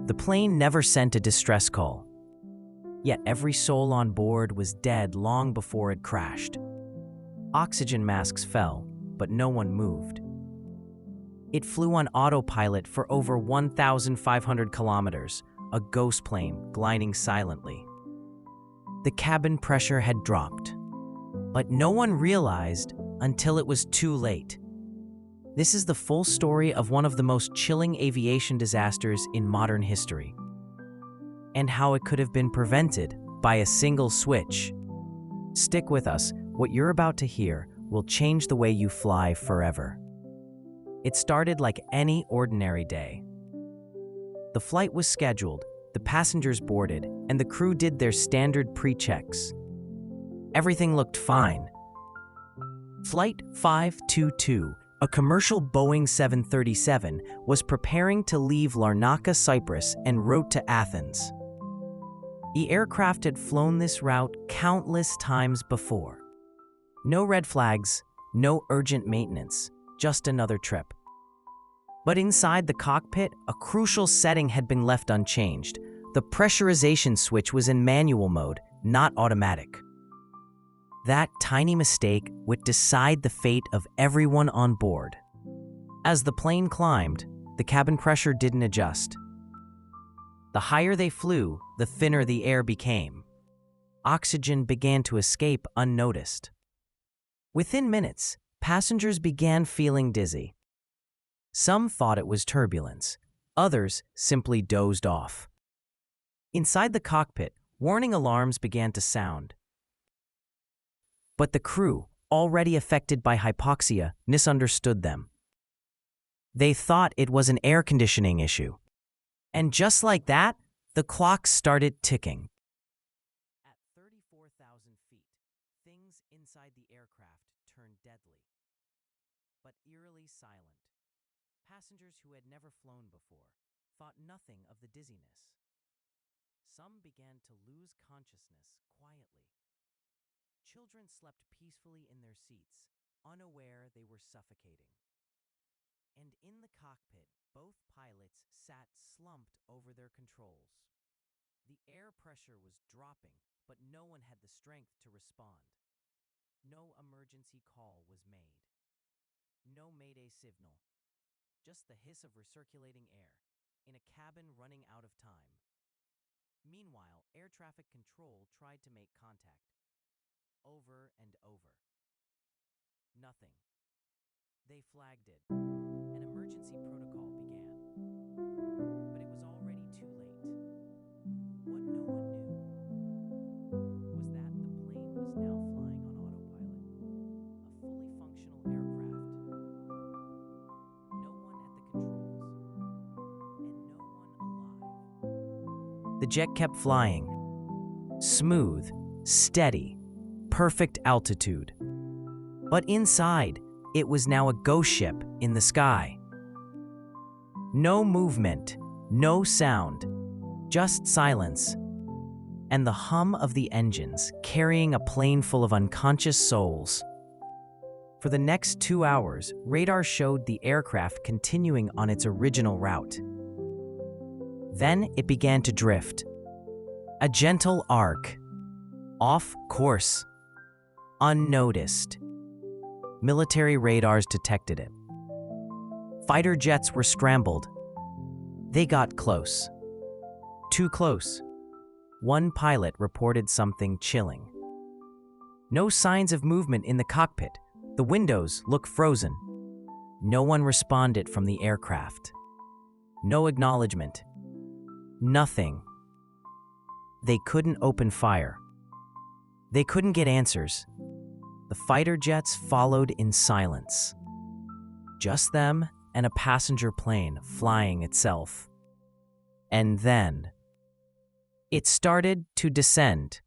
The plane never sent a distress call. Yet every soul on board was dead long before it crashed. Oxygen masks fell, but no one moved. It flew on autopilot for over 1,500 kilometers, a ghost plane gliding silently. The cabin pressure had dropped, but no one realized until it was too late. This is the full story of one of the most chilling aviation disasters in modern history, and how it could have been prevented by a single switch. Stick with us. What you're about to hear will change the way you fly forever. It started like any ordinary day. The flight was scheduled, the passengers boarded, and the crew did their standard pre-checks. Everything looked fine. Flight 522, a commercial Boeing 737, was preparing to leave Larnaca, Cyprus, en route to Athens. The aircraft had flown this route countless times before. No red flags, no urgent maintenance, just another trip. But inside the cockpit, a crucial setting had been left unchanged. The pressurization switch was in manual mode, not automatic. That tiny mistake would decide the fate of everyone on board. As the plane climbed, the cabin pressure didn't adjust. The higher they flew, the thinner the air became. Oxygen began to escape unnoticed. Within minutes, passengers began feeling dizzy. Some thought it was turbulence. Others simply dozed off. Inside the cockpit, warning alarms began to sound. But the crew, already affected by hypoxia, misunderstood them. They thought it was an air conditioning issue. And just like that, the clock started ticking. At 34,000 feet, things inside the aircraft turned deadly, but eerily silent. Passengers who had never flown before thought nothing of the dizziness. Some began to lose consciousness quietly. Children slept peacefully in their seats, unaware they were suffocating. And in the cockpit, both pilots sat slumped over their controls. The air pressure was dropping, but no one had the strength to respond. No emergency call was made. No mayday signal. Just the hiss of recirculating air in a cabin running out of time. Meanwhile, air traffic control tried to make contact. Over and over. Nothing. They flagged it. An emergency protocol began. But it was already too late. What no one knew was that the plane was now flying on autopilot. A fully functional aircraft. No one at the controls. And no one alive. The jet kept flying. Smooth, steady, perfect altitude. But inside, it was now a ghost ship in the sky. No movement, no sound, just silence, and the hum of the engines carrying a plane full of unconscious souls. For the next 2 hours, radar showed the aircraft continuing on its original route. Then it began to drift. A gentle arc. Off course. Unnoticed. Military radars detected it. Fighter jets were scrambled. They got close. Too close. One pilot reported something chilling. No signs of movement in the cockpit. The windows looked frozen. No one responded from the aircraft. No acknowledgement. Nothing. They couldn't open fire. They couldn't get answers. The fighter jets followed in silence. Just them and a passenger plane flying itself. And then, it started to descend.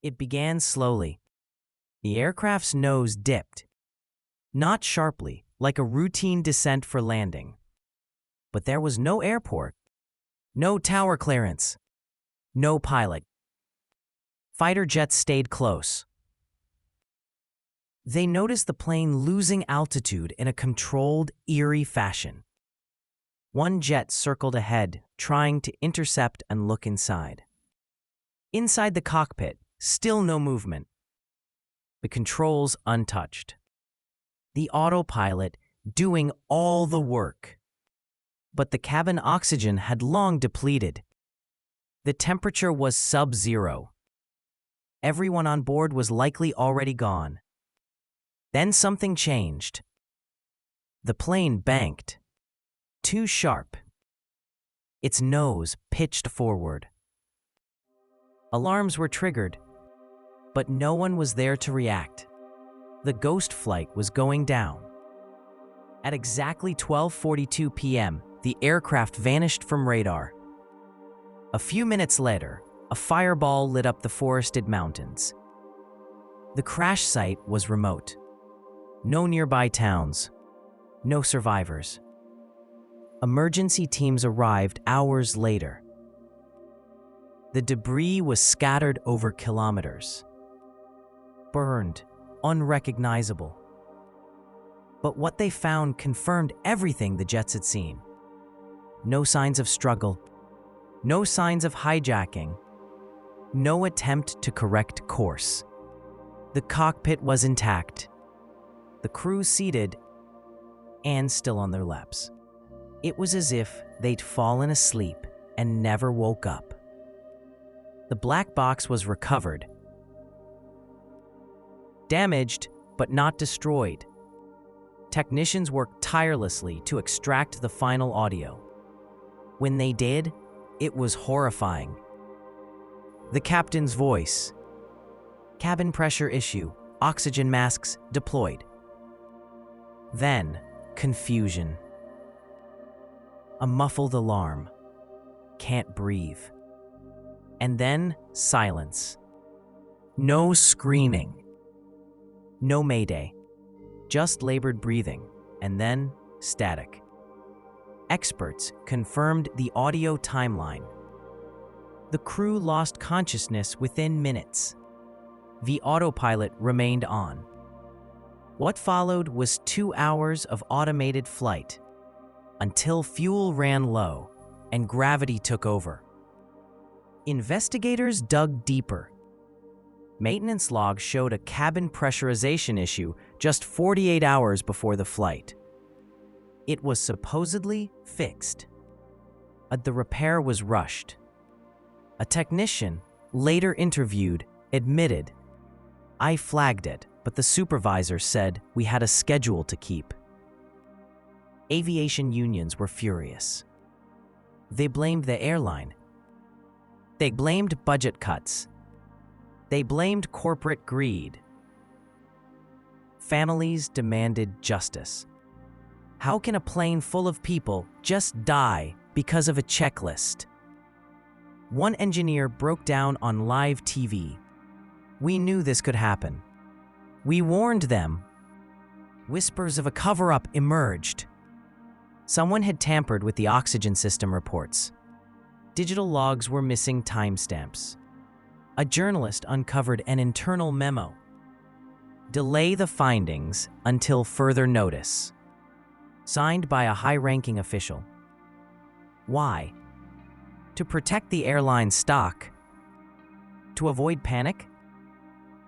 It began slowly. The aircraft's nose dipped. Not sharply, like a routine descent for landing. But there was no airport. No tower clearance. No pilot. Fighter jets stayed close. They noticed the plane losing altitude in a controlled, eerie fashion. One jet circled ahead, trying to intercept and look inside. Inside the cockpit, still no movement. The controls untouched. The autopilot doing all the work. But the cabin oxygen had long depleted. The temperature was sub-zero. Everyone on board was likely already gone. Then something changed. The plane banked. Too sharp. Its nose pitched forward. Alarms were triggered, but no one was there to react. The ghost flight was going down. At exactly 12:42 p.m., the aircraft vanished from radar. A few minutes later, a fireball lit up the forested mountains. The crash site was remote. No nearby towns. No survivors. Emergency teams arrived hours later. The debris was scattered over kilometers. Burned, unrecognizable. But what they found confirmed everything the jets had seen. No signs of struggle. No signs of hijacking. No attempt to correct course. The cockpit was intact. The crew seated and still on their laps. It was as if they'd fallen asleep and never woke up. The black box was recovered. Damaged, but not destroyed. Technicians worked tirelessly to extract the final audio. When they did, it was horrifying. The captain's voice. Cabin pressure issue. Oxygen masks deployed. Then, confusion. A muffled alarm. Can't breathe. And then, silence. No screaming. No mayday. Just labored breathing, and then static. Experts confirmed the audio timeline. The crew lost consciousness within minutes. The autopilot remained on. What followed was 2 hours of automated flight, until fuel ran low and gravity took over. Investigators dug deeper. Maintenance logs showed a cabin pressurization issue just 48 hours before the flight. It was supposedly fixed, but the repair was rushed. A technician, later interviewed, admitted, "I flagged it, but the supervisor said we had a schedule to keep." Aviation unions were furious. They blamed the airline. They blamed budget cuts. They blamed corporate greed. Families demanded justice. How can a plane full of people just die because of a checklist? One engineer broke down on live TV. "We knew this could happen. We warned them." Whispers of a cover-up emerged. Someone had tampered with the oxygen system reports. Digital logs were missing timestamps. A journalist uncovered an internal memo. "Delay the findings until further notice." Signed by a high-ranking official. Why? To protect the airline's stock? To avoid panic?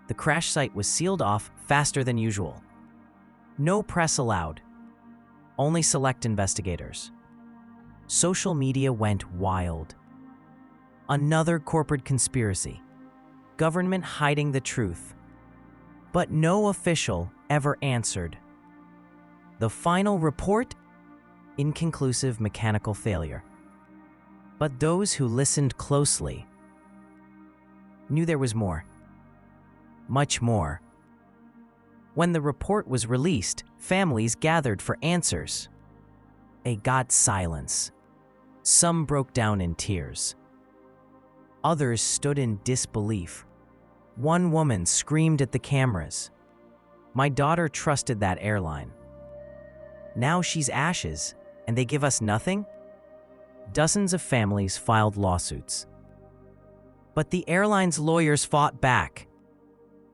The crash site was sealed off faster than usual. No press allowed. Only select investigators. Social media went wild. Another corporate conspiracy. Government hiding the truth. But no official ever answered. The final report? Inconclusive mechanical failure. But those who listened closely knew there was more. Much more. When the report was released, families gathered for answers. They got silence. Some broke down in tears. Others stood in disbelief. One woman screamed at the cameras, "My daughter trusted that airline. Now she's ashes, and they give us nothing?" Dozens of families filed lawsuits. But the airline's lawyers fought back.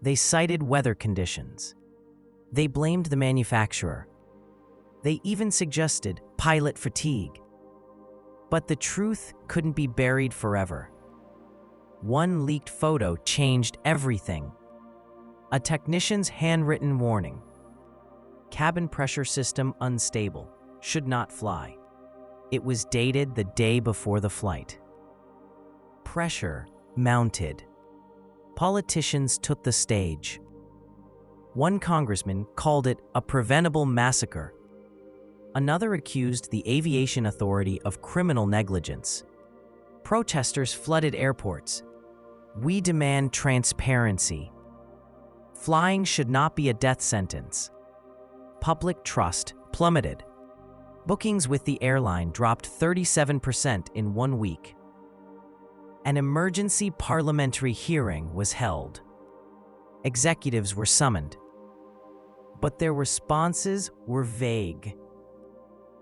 They cited weather conditions. They blamed the manufacturer. They even suggested pilot fatigue. But the truth couldn't be buried forever. One leaked photo changed everything. A technician's handwritten warning. Cabin pressure system unstable. Should not fly. It was dated the day before the flight. Pressure mounted. Politicians took the stage. One congressman called it a preventable massacre. Another accused the aviation authority of criminal negligence. Protesters flooded airports. We demand transparency. Flying should not be a death sentence. Public trust plummeted. Bookings with the airline dropped 37% in 1 week. An emergency parliamentary hearing was held. Executives were summoned, but their responses were vague.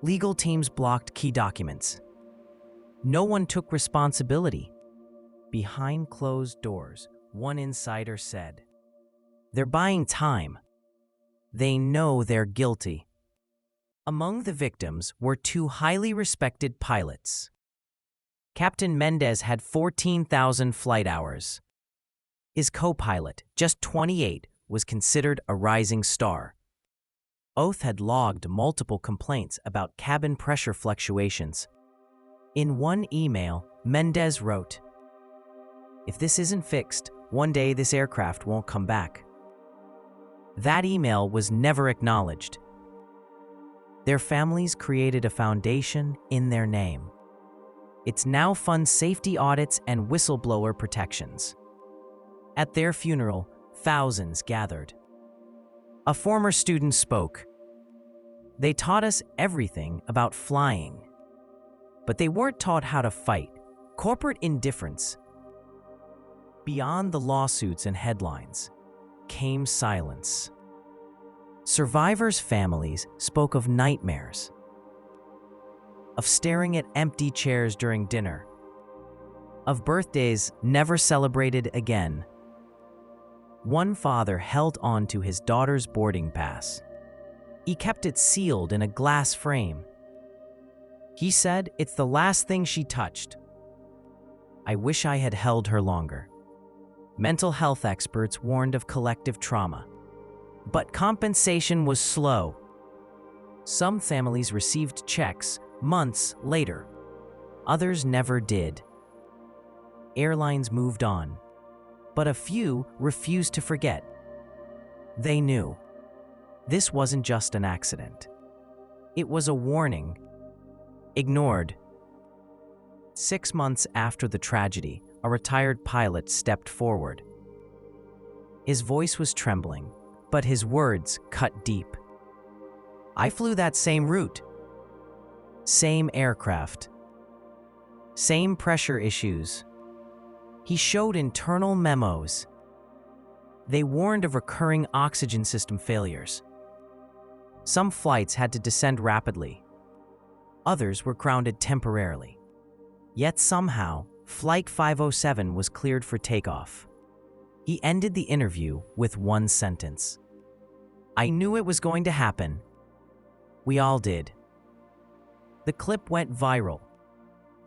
Legal teams blocked key documents. No one took responsibility. Behind closed doors, one insider said, "They're buying time. They know they're guilty." Among the victims were 2 highly respected pilots. Captain Mendez had 14,000 flight hours. His co-pilot, just 28, was considered a rising star. Both had logged multiple complaints about cabin pressure fluctuations. In one email, Mendez wrote, "If this isn't fixed, one day this aircraft won't come back." That email was never acknowledged. Their families created a foundation in their name. It now funds safety audits and whistleblower protections. At their funeral, thousands gathered. A former student spoke. "They taught us everything about flying, but they weren't taught how to fight corporate indifference." Beyond the lawsuits and headlines came silence. Survivors' families spoke of nightmares, of staring at empty chairs during dinner, of birthdays never celebrated again. One father held on to his daughter's boarding pass. He kept it sealed in a glass frame. He said, "It's the last thing she touched. I wish I had held her longer." Mental health experts warned of collective trauma. But compensation was slow. Some families received checks months later. Others never did. Airlines moved on, but a few refused to forget. They knew this wasn't just an accident. It was a warning, ignored. 6 months after the tragedy, a retired pilot stepped forward. His voice was trembling, but his words cut deep. "I flew that same route. Same aircraft. Same pressure issues." He showed internal memos. They warned of recurring oxygen system failures. Some flights had to descend rapidly. Others were grounded temporarily. Yet somehow, Flight 507 was cleared for takeoff. He ended the interview with one sentence. "I knew it was going to happen. We all did." The clip went viral,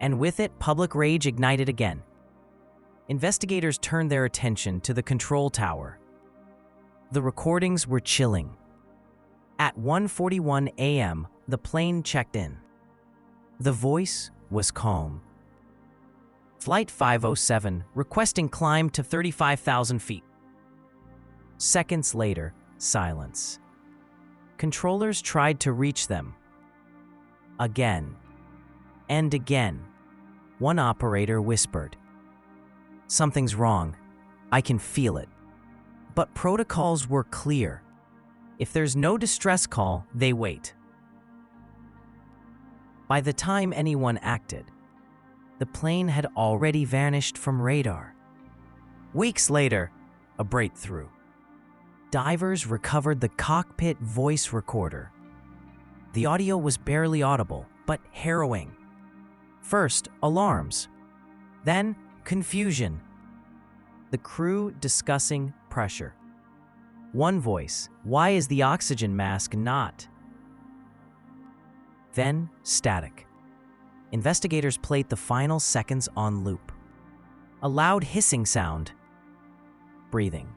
and with it, public rage ignited again. Investigators turned their attention to the control tower. The recordings were chilling. At 1:41 a.m., the plane checked in. The voice was calm. "Flight 507 requesting climb to 35,000 feet. Seconds later, silence. Controllers tried to reach them. Again and again, one operator whispered, "Something's wrong. I can feel it." But protocols were clear. If there's no distress call, they wait. By the time anyone acted, the plane had already vanished from radar. Weeks later, a breakthrough. Divers recovered the cockpit voice recorder. The audio was barely audible, but harrowing. First, alarms. Then, confusion. The crew discussing pressure. One voice, "Why is the oxygen mask not?" Then, static. Investigators played the final seconds on loop. A loud hissing sound. Breathing.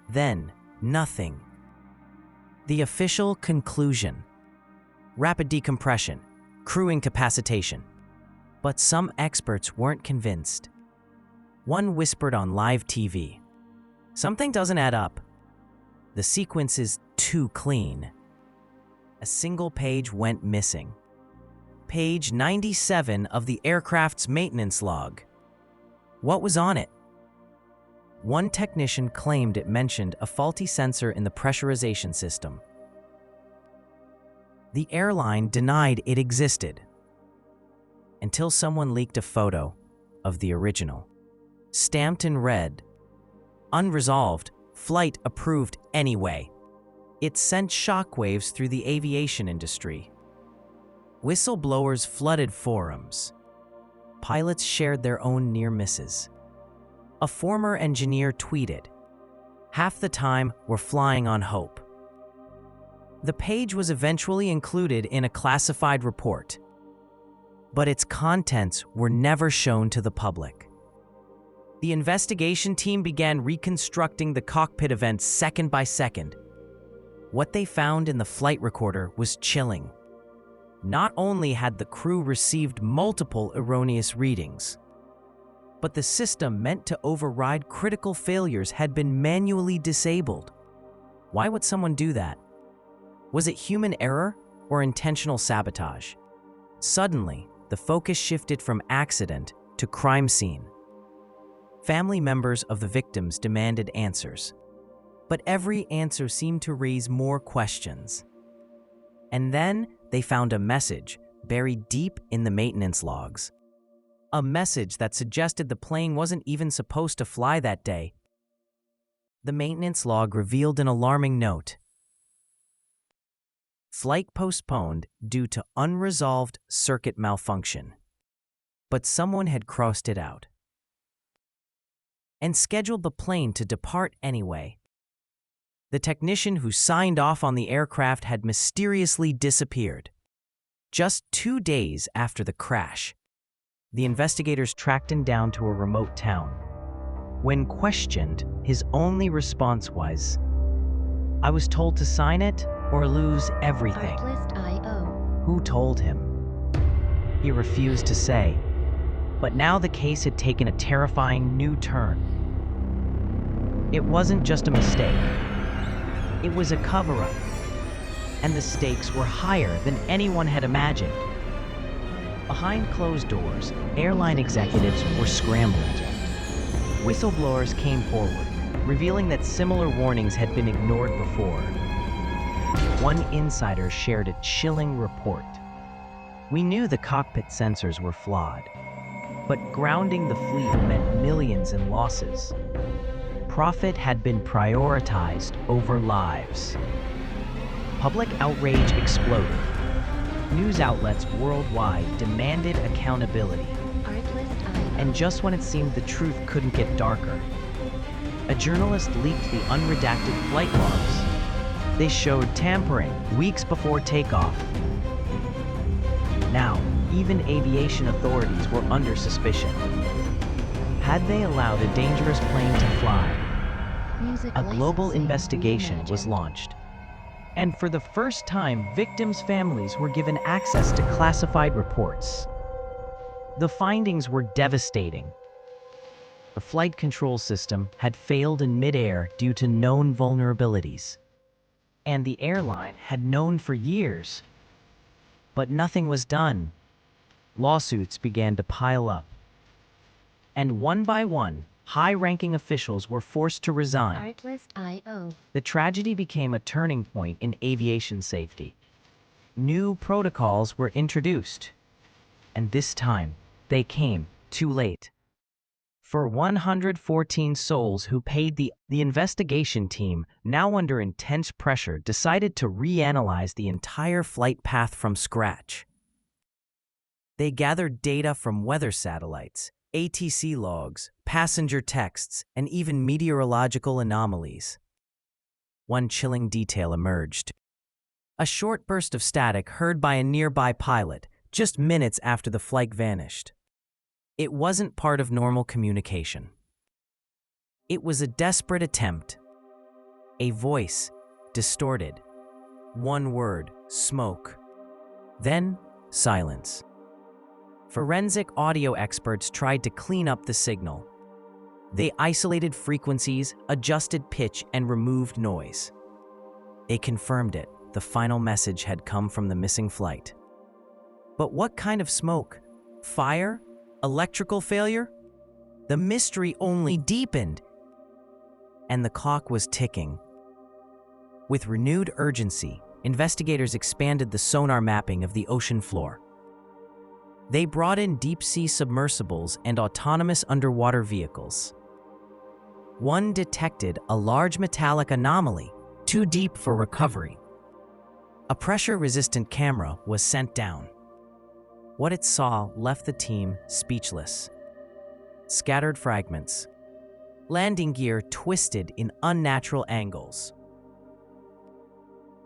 Then, nothing. The official conclusion. Rapid decompression, crew incapacitation. But some experts weren't convinced. One whispered on live TV, "Something doesn't add up. The sequence is too clean." A single page went missing. Page 97 of the aircraft's maintenance log. What was on it? One technician claimed it mentioned a faulty sensor in the pressurization system. The airline denied it existed until someone leaked a photo of the original, stamped in red, "Unresolved, flight approved anyway." It sent shockwaves through the aviation industry. Whistleblowers flooded forums. Pilots shared their own near misses. A former engineer tweeted, "Half the time we're flying on hope." The page was eventually included in a classified report, but its contents were never shown to the public. The investigation team began reconstructing the cockpit events second by second. What they found in the flight recorder was chilling. Not only had the crew received multiple erroneous readings, but the system meant to override critical failures had been manually disabled. Why would someone do that? Was it human error or intentional sabotage? Suddenly, the focus shifted from accident to crime scene. Family members of the victims demanded answers, but every answer seemed to raise more questions. And then they found a message buried deep in the maintenance logs. A message that suggested the plane wasn't even supposed to fly that day. The maintenance log revealed an alarming note. Flight postponed due to unresolved circuit malfunction. But someone had crossed it out and scheduled the plane to depart anyway. The technician who signed off on the aircraft had mysteriously disappeared. Just 2 days after the crash, the investigators tracked him down to a remote town. When questioned, his only response was, "I was told to sign it or lose everything." Who told him? He refused to say. But now the case had taken a terrifying new turn. It wasn't just a mistake. It was a cover-up. And the stakes were higher than anyone had imagined. Behind closed doors, airline executives were scrambling. Whistleblowers came forward, revealing that similar warnings had been ignored before. One insider shared a chilling report. "We knew the cockpit sensors were flawed, but grounding the fleet meant millions in losses. Profit had been prioritized over lives." Public outrage exploded. News outlets worldwide demanded accountability. And just when it seemed the truth couldn't get darker, a journalist leaked the unredacted flight logs. They showed tampering weeks before takeoff. Now, even aviation authorities were under suspicion. Had they allowed a dangerous plane to fly? A global investigation was launched. And for the first time, victims' families were given access to classified reports. The findings were devastating. The flight control system had failed in midair due to known vulnerabilities. And the airline had known for years. But nothing was done. Lawsuits began to pile up. And one by one, high-ranking officials were forced to resign. The tragedy became a turning point in aviation safety. New protocols were introduced. And this time, they came too late. For 114 souls who paid, the investigation team, now under intense pressure, decided to reanalyze the entire flight path from scratch. They gathered data from weather satellites, ATC logs, passenger texts, and even meteorological anomalies. One chilling detail emerged. A short burst of static heard by a nearby pilot, just minutes after the flight vanished. It wasn't part of normal communication. It was a desperate attempt. A voice, distorted. One word, smoke. Then, silence. Forensic audio experts tried to clean up the signal. They isolated frequencies, adjusted pitch, and removed noise. They confirmed it. The final message had come from the missing flight. But what kind of smoke? Fire? Electrical failure? The mystery only deepened, and the clock was ticking. With renewed urgency, investigators expanded the sonar mapping of the ocean floor. They brought in deep-sea submersibles and autonomous underwater vehicles. One detected a large metallic anomaly, too deep for recovery. A pressure-resistant camera was sent down. What it saw left the team speechless. Scattered fragments. Landing gear twisted in unnatural angles.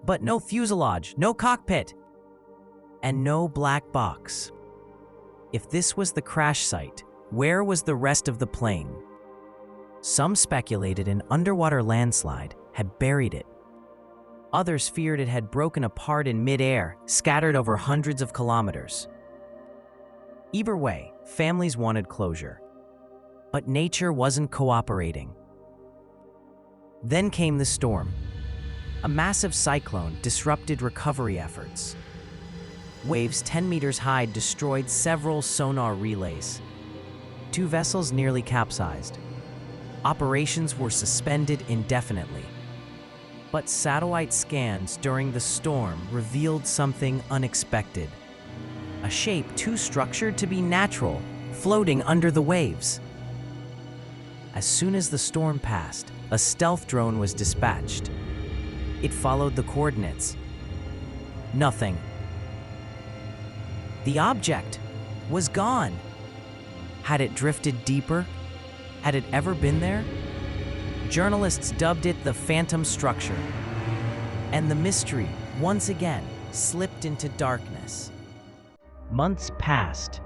But no fuselage, no cockpit, and no black box. If this was the crash site, where was the rest of the plane? Some speculated an underwater landslide had buried it. Others feared it had broken apart in mid-air, scattered over hundreds of kilometers. Either way, families wanted closure. But nature wasn't cooperating. Then came the storm. A massive cyclone disrupted recovery efforts. Waves 10 meters high destroyed several sonar relays. 2 vessels nearly capsized. Operations were suspended indefinitely. But satellite scans during the storm revealed something unexpected. A shape too structured to be natural, floating under the waves. As soon as the storm passed, a stealth drone was dispatched. It followed the coordinates. Nothing. The object was gone. Had it drifted deeper? Had it ever been there? Journalists dubbed it the phantom structure. And the mystery, once again, slipped into darkness. Months passed.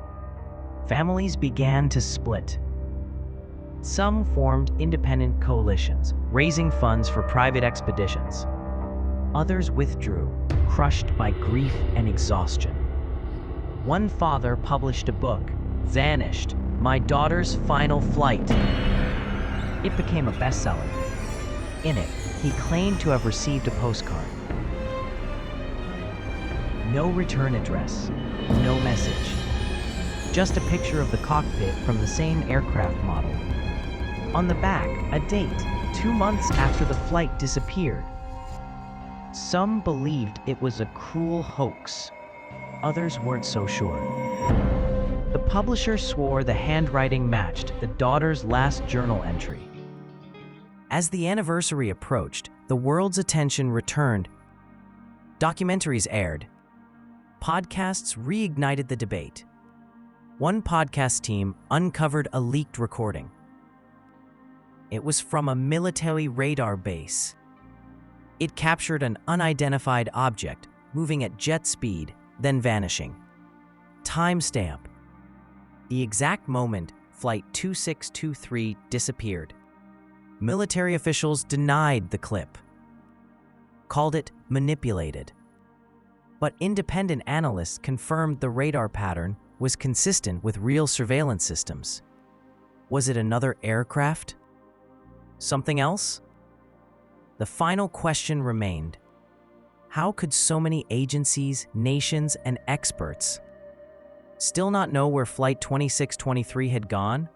Families began to split. Some formed independent coalitions, raising funds for private expeditions. Others withdrew, crushed by grief and exhaustion. One father published a book, Vanished: My Daughter's Final Flight. It became a bestseller. In it, he claimed to have received a postcard. No return address, no message. Just a picture of the cockpit from the same aircraft model. On the back, a date, 2 months after the flight disappeared. Some believed it was a cruel hoax. Others weren't so sure. The publisher swore the handwriting matched the daughter's last journal entry. As the anniversary approached, the world's attention returned. Documentaries aired. Podcasts reignited the debate. One podcast team uncovered a leaked recording. It was from a military radar base. It captured an unidentified object moving at jet speed, then vanishing. Timestamp. The exact moment Flight 2623 disappeared. Military officials denied the clip, called it manipulated. But independent analysts confirmed the radar pattern was consistent with real surveillance systems. Was it another aircraft? Something else? The final question remained. How could so many agencies, nations, and experts still not know where Flight 2623 had gone?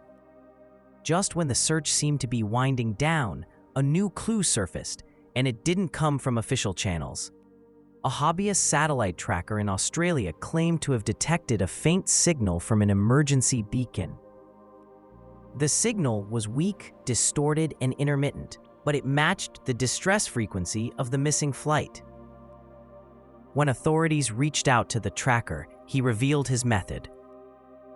Just when the search seemed to be winding down, a new clue surfaced, and it didn't come from official channels. A hobbyist satellite tracker in Australia claimed to have detected a faint signal from an emergency beacon. The signal was weak, distorted, and intermittent, but it matched the distress frequency of the missing flight. When authorities reached out to the tracker, he revealed his method.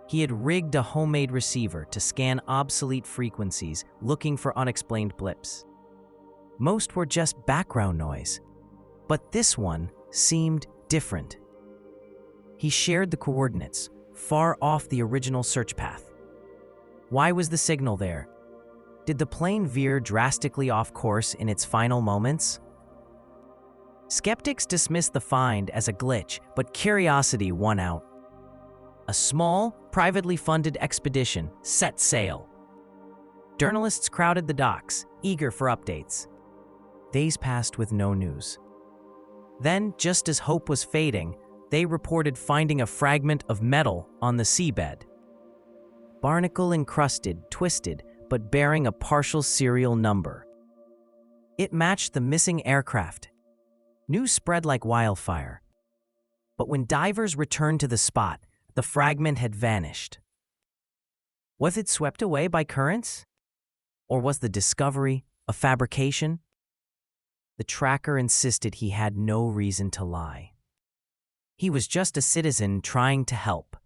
He had rigged a homemade receiver to scan obsolete frequencies, looking for unexplained blips. Most were just background noise, but this one seemed different. He shared the coordinates, far off the original search path. Why was the signal there? Did the plane veer drastically off course in its final moments? Skeptics dismissed the find as a glitch, but curiosity won out. A small, privately funded expedition set sail. Journalists crowded the docks, eager for updates. Days passed with no news. Then, just as hope was fading, they reported finding a fragment of metal on the seabed. Barnacle-encrusted, twisted, but bearing a partial serial number. It matched the missing aircraft. News spread like wildfire. But when divers returned to the spot, the fragment had vanished. Was it swept away by currents? Or was the discovery a fabrication? The tracker insisted he had no reason to lie. He was just a citizen trying to help.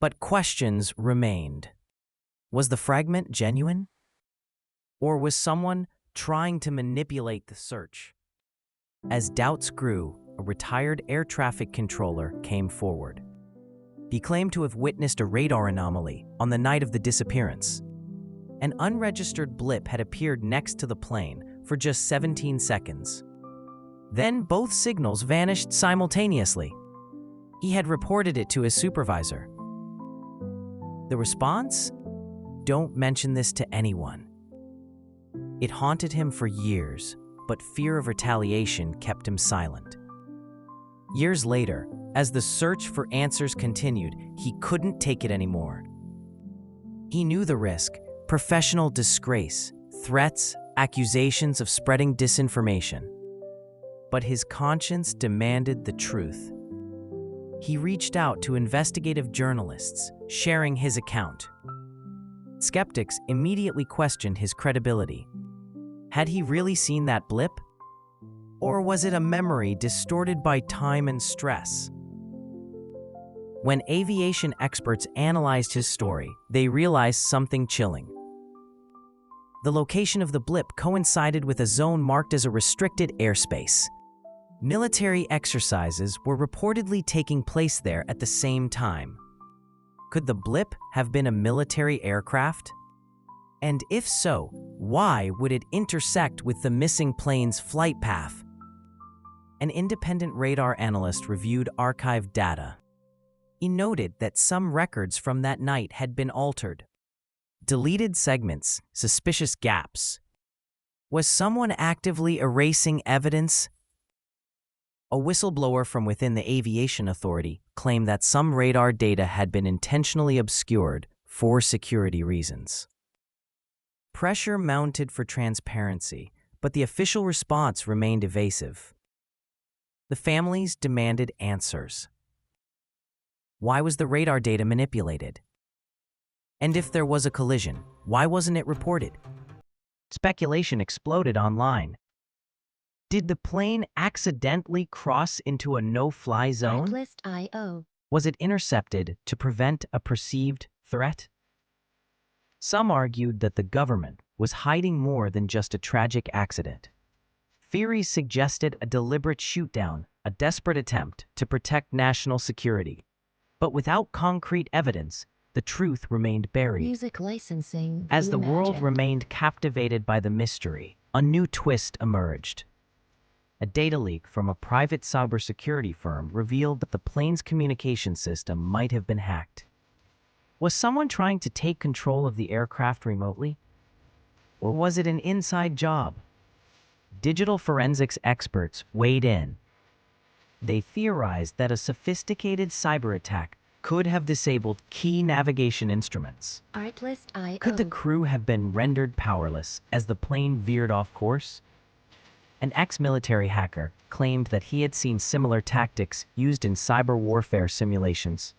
But questions remained. Was the fragment genuine? Or was someone trying to manipulate the search? As doubts grew, a retired air traffic controller came forward. He claimed to have witnessed a radar anomaly on the night of the disappearance. An unregistered blip had appeared next to the plane for just 17 seconds. Then both signals vanished simultaneously. He had reported it to his supervisor. The response? Don't mention this to anyone. It haunted him for years, but fear of retaliation kept him silent. Years later, as the search for answers continued, he couldn't take it anymore. He knew the risk: professional disgrace, threats, accusations of spreading disinformation. But his conscience demanded the truth. He reached out to investigative journalists, sharing his account. Skeptics immediately questioned his credibility. Had he really seen that blip? Or was it a memory distorted by time and stress? When aviation experts analyzed his story, they realized something chilling. The location of the blip coincided with a zone marked as a restricted airspace. Military exercises were reportedly taking place there at the same time. Could the blip have been a military aircraft? And if so, why would it intersect with the missing plane's flight path? An independent radar analyst reviewed archived data. He noted that some records from that night had been altered. Deleted segments, suspicious gaps. Was someone actively erasing evidence? A whistleblower from within the Aviation Authority claimed that some radar data had been intentionally obscured for security reasons. Pressure mounted for transparency, but the official response remained evasive. The families demanded answers. Why was the radar data manipulated? And if there was a collision, why wasn't it reported? Speculation exploded online. Did the plane accidentally cross into a no-fly zone? SKYPLUS.io. Was it intercepted to prevent a perceived threat? Some argued that the government was hiding more than just a tragic accident. Theories suggested a deliberate shootdown, a desperate attempt to protect national security. But without concrete evidence, the truth remained buried. Music licensing. As the world reimagined. remained captivated by the mystery, a new twist emerged. A data leak from a private cybersecurity firm revealed that the plane's communication system might have been hacked. Was someone trying to take control of the aircraft remotely? Or was it an inside job? Digital forensics experts weighed in. They theorized that a sophisticated cyber attack could have disabled key navigation instruments. Artlist.io. Could the crew have been rendered powerless as the plane veered off course? An ex-military hacker claimed that he had seen similar tactics used in cyber warfare simulations.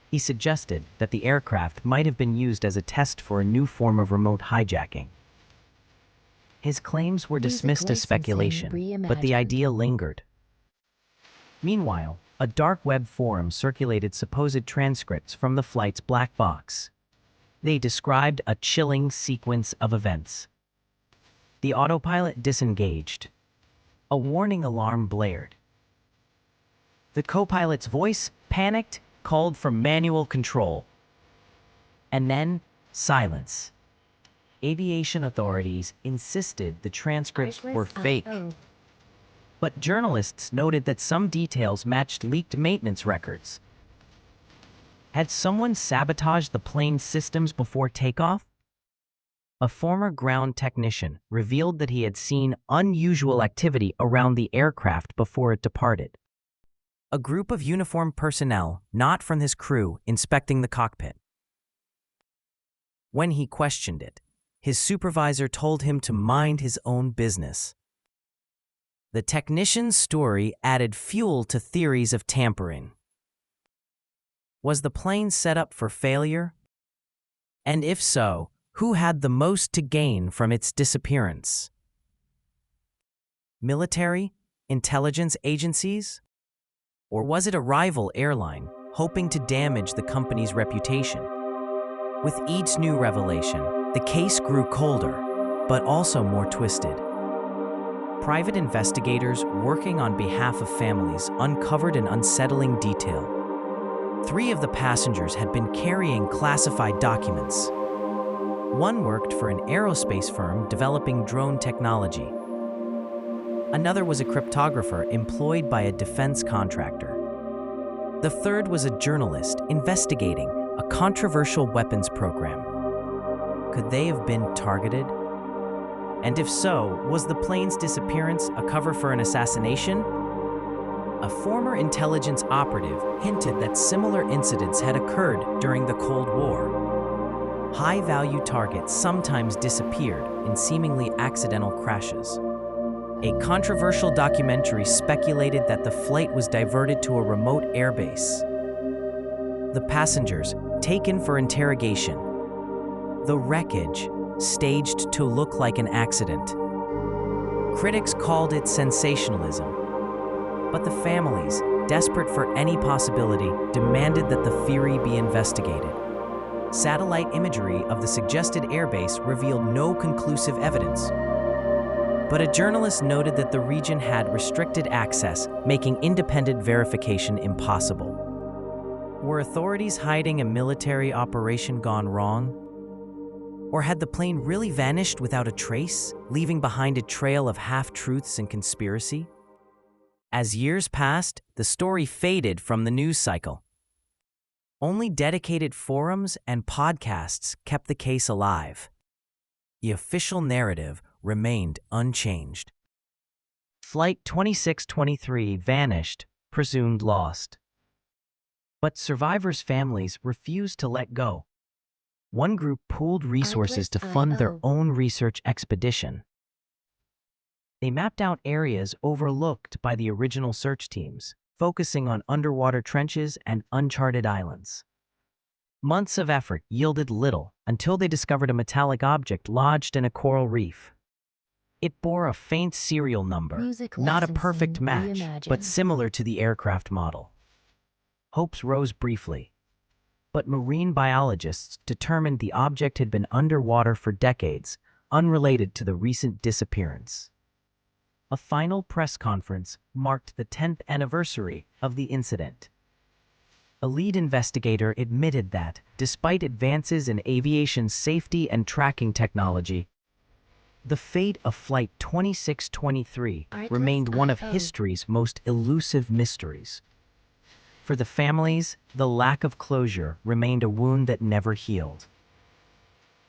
He suggested that the aircraft might have been used as a test for a new form of remote hijacking. His claims were dismissed as speculation, but the idea lingered. Meanwhile, a dark web forum circulated supposed transcripts from the flight's black box. They described a chilling sequence of events. The autopilot disengaged. A warning alarm blared. The co-pilot's voice panicked, called for manual control. And then, silence. Aviation authorities insisted the transcripts were fake. But journalists noted that some details matched leaked maintenance records. Had someone sabotaged the plane's systems before takeoff? A former ground technician revealed that he had seen unusual activity around the aircraft before it departed. A group of uniformed personnel, not from his crew, inspecting the cockpit. When he questioned it, his supervisor told him to mind his own business. The technician's story added fuel to theories of tampering. Was the plane set up for failure? And if so, who had the most to gain from its disappearance? Military? Intelligence agencies? Or was it a rival airline hoping to damage the company's reputation? With each new revelation, the case grew colder, but also more twisted. Private investigators working on behalf of families uncovered an unsettling detail. 3 of the passengers had been carrying classified documents. One worked for an aerospace firm developing drone technology. Another was a cryptographer employed by a defense contractor. The third was a journalist investigating a controversial weapons program. Could they have been targeted? And if so, was the plane's disappearance a cover for an assassination? A former intelligence operative hinted that similar incidents had occurred during the Cold War. High-value targets sometimes disappeared in seemingly accidental crashes. A controversial documentary speculated that the flight was diverted to a remote airbase. The passengers taken for interrogation. The wreckage staged to look like an accident. Critics called it sensationalism. But the families, desperate for any possibility, demanded that the theory be investigated. Satellite imagery of the suggested airbase revealed no conclusive evidence. But a journalist noted that the region had restricted access, making independent verification impossible. Were authorities hiding a military operation gone wrong? Or had the plane really vanished without a trace, leaving behind a trail of half-truths and conspiracy? As years passed, the story faded from the news cycle. Only dedicated forums and podcasts kept the case alive. The official narrative remained unchanged. Flight 2623 vanished, presumed lost. But survivors' families refused to let go. One group pooled resources to fund their own research expedition. They mapped out areas overlooked by the original search teams, focusing on underwater trenches and uncharted islands. Months of effort yielded little until they discovered a metallic object lodged in a coral reef. It bore a faint serial number, not a perfect match, but similar to the aircraft model. Hopes rose briefly, but marine biologists determined the object had been underwater for decades, unrelated to the recent disappearance. A final press conference marked the 10th anniversary of the incident. A lead investigator admitted that, despite advances in aviation safety and tracking technology, the fate of Flight 2623 remained one of history's most elusive mysteries. For the families, the lack of closure remained a wound that never healed.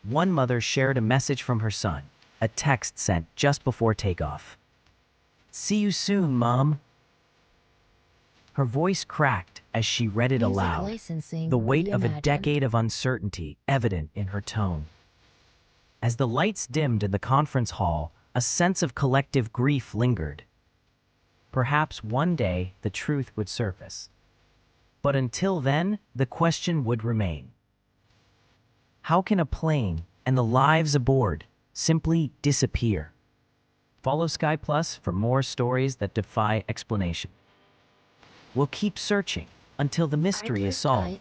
One mother shared a message from her son, a text sent just before takeoff. "See you soon, Mom." Her voice cracked as she read it aloud, the weight of a decade of uncertainty evident in her tone. As the lights dimmed in the conference hall, a sense of collective grief lingered. Perhaps one day the truth would surface. But until then, the question would remain. How can a plane and the lives aboard simply disappear? Follow SKYPLUS for more stories that defy explanation. We'll keep searching until the mystery is solved.